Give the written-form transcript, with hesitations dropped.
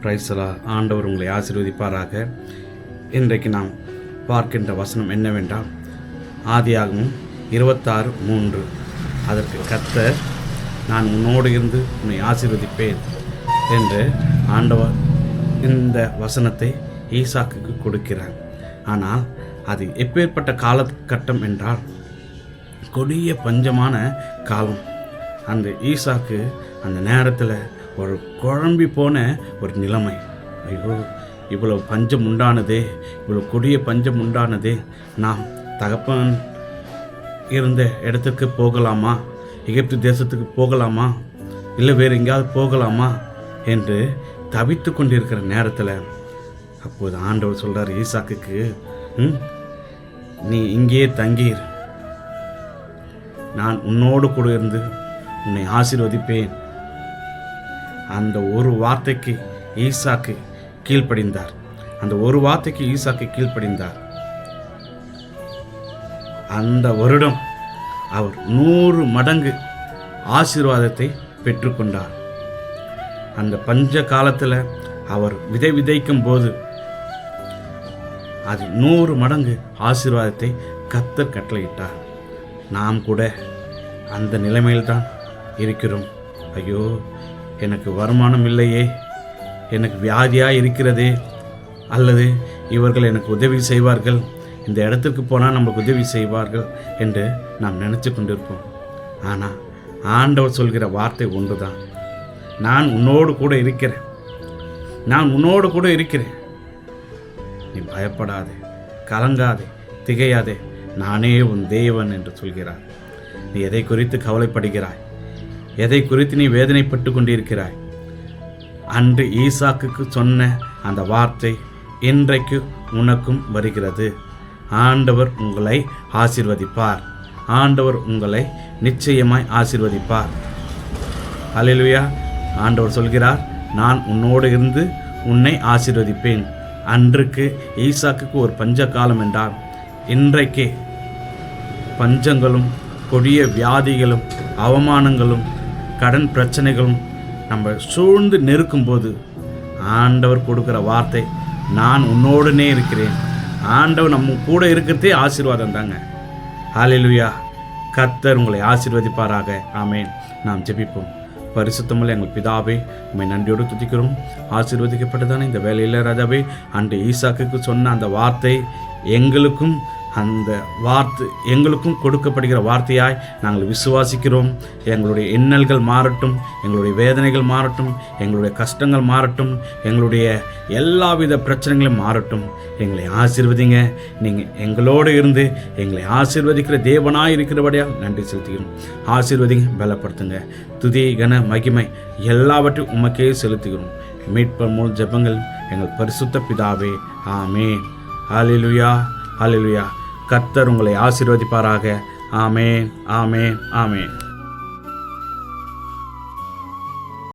Praise the Lord. ஆண்டவர் உங்களை ஆசீர்வதிப்பாராக. இன்றைக்கு நாம் பார்க்கின்ற வசனம் என்னவென்றால் ஆதியாகமம் 26:3. அதற்கு கர்த்தர், நான் உன்னோடு இருந்து உன்னை ஆசீர்வதிப்பேன் என்று ஆண்டவர் இந்த வசனத்தை ஈசாக்குக்கு கொடுக்கிறார். ஆனால் அது எப்பேற்பட்ட காலகட்டம் என்றால் கொடிய பஞ்சமான காலம். அந்த ஈசாக்கு அந்த நேரத்தில் ஒரு குழம்பி போன ஒரு நிலைமை. ஐயோ, இவ்வளவு பஞ்சம் உண்டானதே, இவ்வளவு கொடிய பஞ்சம் உண்டானதே, நாம் தகப்பன் இருந்த இடத்துக்கு போகலாமா, எகிப்து தேசத்துக்கு போகலாமா, இல்லை வேறு எங்கேயாவது போகலாமா என்று தவித்து கொண்டிருக்கிற நேரத்தில் அப்போது ஆண்டவர் சொல்கிறார் ஈசாக்குக்கு, நீ இங்கேயே தங்கீர், நான் உன்னோடு கூட இருந்து உன்னை ஆசீர்வதிப்பேன். அந்த ஒரு வார்த்தைக்கு ஈசாக்கு கீழ்ப்படிந்தார். அந்த ஒரு வார்த்தைக்கு ஈசாக்கு கீழ்ப்படிந்தார். அந்த வருடம் அவர் 100 மடங்கு ஆசீர்வாதத்தை பெற்றுக்கொண்டார். அந்த பஞ்ச காலத்தில் அவர் விதைக்கும் போது அது 100 மடங்கு ஆசீர்வாதத்தை கர்த்தர் கட்டளையிட்டார். நாம் கூட அந்த நிலைமையில்தான் இருக்கிறோம். ஐயோ, எனக்கு வருமானம் இல்லையே, எனக்கு வியாதியாக இருக்கிறதே, அல்லது இவர்கள் எனக்கு உதவி செய்வார்கள், இந்த இடத்துக்கு போனால் நம்மளுக்கு உதவி செய்வார்கள் என்று நாம் நினச்சி கொண்டிருப்போம். ஆனால் ஆண்டவர் சொல்கிற வார்த்தை ஒன்று தான், நான் உன்னோடு கூட இருக்கிறேன், நான் உன்னோடு கூட இருக்கிறேன், நீ பயப்படாதே, கலங்காதே, திகையாதே, நானே உன் தேவன் என்று சொல்கிறார். நீ எதை குறித்து கவலைப்படுகிறாய், எதை குறித்து நீ வேதனைப்பட்டு கொண்டிருக்கிறாய்? அன்று ஈசாக்குக்கு சொன்ன அந்த வார்த்தை இன்றைக்கு உனக்கும் வருகிறது. ஆண்டவர் உங்களை ஆசீர்வதிப்பார். ஆண்டவர் உங்களை நிச்சயமாய் ஆசீர்வதிப்பார். அல்லேலூயா. ஆண்டவர் சொல்கிறார், நான் உன்னோடு இருந்து உன்னை ஆசீர்வதிப்பேன். அன்றைக்கு ஈசாக்குக்கு ஒரு பஞ்ச காலம் என்றார். இன்றைக்கு பஞ்சங்களும் கொடிய வியாதிகளும் அவமானங்களும் கடன் பிரச்சனைகளும் நம்ம சூழ்ந்து நெருக்கும்போது ஆண்டவர் கொடுக்குற வார்த்தை, நான் உன்னோடனே இருக்கிறேன். ஆண்டவர் நம்ம கூட இருக்கிறதே ஆசீர்வாதம் தாங்க. ஹல்லேலூயா. கர்த்தர் உங்களை ஆசீர்வதிப்பாராக. ஆமேன். நாம் ஜெபிப்போம். பரிசுத்தமுள்ள எங்கள் பிதாவே, உம்மை நன்றியோடு துதிக்கிறோம். ஆசீர்வதிக்கப்பட்டதான இந்த வேலையில் ராஜாவே, அன்று ஈசாக்குக்கு சொன்ன அந்த வார்த்தை எங்களுக்கும் கொடுக்கப்படுகிற வார்த்தையாய் நாங்கள் விசுவாசிக்கிறோம். எங்களுடைய எண்ணல்கள் மாறட்டும், எங்களுடைய வேதனைகள் மாறட்டும், எங்களுடைய கஷ்டங்கள் மாறட்டும், எங்களுடைய எல்லாவித பிரச்சனைகளும் மாறட்டும். எங்களை ஆசீர்வதிங்க. நீங்கள் எங்களோடு இருந்து எங்களை ஆசீர்வதிக்கிற தேவனாய் இருக்கிறபடியால் நன்றி செலுத்துகிறோம். ஆசீர்வதிங்க, பலப்படுத்துங்க. துதி, கன, மகிமை எல்லாவற்றையும் உமக்கே செலுத்துகிறோம். மீட்பர் மூல் ஜெபங்கள் எங்கள் பரிசுத்த பிதாவே. ஆமேன். ஹல்லேலூயா. ஹல்லேலூயா. கர்த்தர் உங்களை ஆசீர்வதிப்பாராக. ஆமேன். ஆமேன். ஆமேன்.